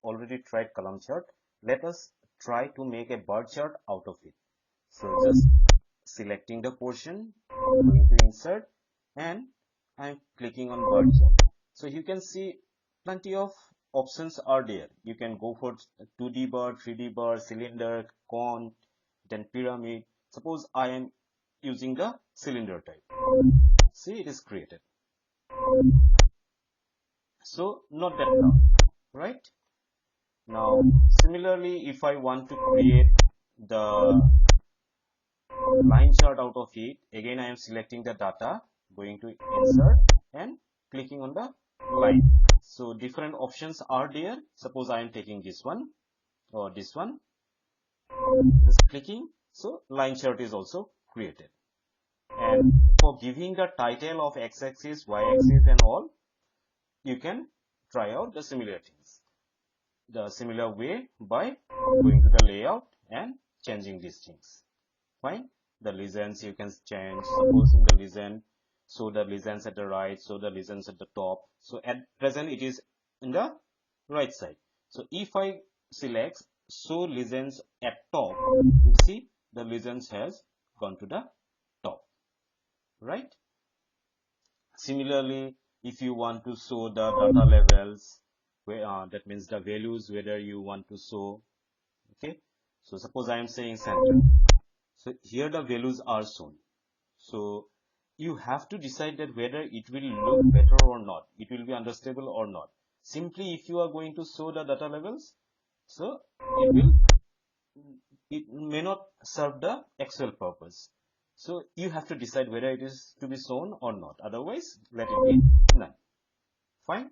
already tried column chart. Let us try to make a bar chart out of it. So just selecting the portion, going to insert, and I'm clicking on bar chart. So you can see plenty of options are there. You can go for 2D bar, 3D bar, cylinder, cone, then pyramid. Suppose I am using the cylinder type. See, it is created. So not that long, right? Now similarly, if I want to create the line chart out of it, again I am selecting the data, going to insert and clicking on the line. So different options are there. Suppose I am taking this one or this one, just clicking, so line chart is also created. And for giving the title of x-axis, y-axis and all, you can try out the similar things the similar way by going to the layout and changing these things. Fine. The legends you can change. Suppose in the legend, so the legends at the right, so the legends at the top. So at present it is in the right side. So if I select show legends at top, you see the legends has gone to the top, right? Similarly, if you want to show the data levels, where that means the values whether you want to show. Okay, so suppose I am saying center. So here the values are shown. So you have to decide that whether it will look better or not, it will be understandable or not. Simply if you are going to show the data levels, so it may not serve the actual purpose. So you have to decide whether it is to be shown or not. Otherwise, let it be none. Fine.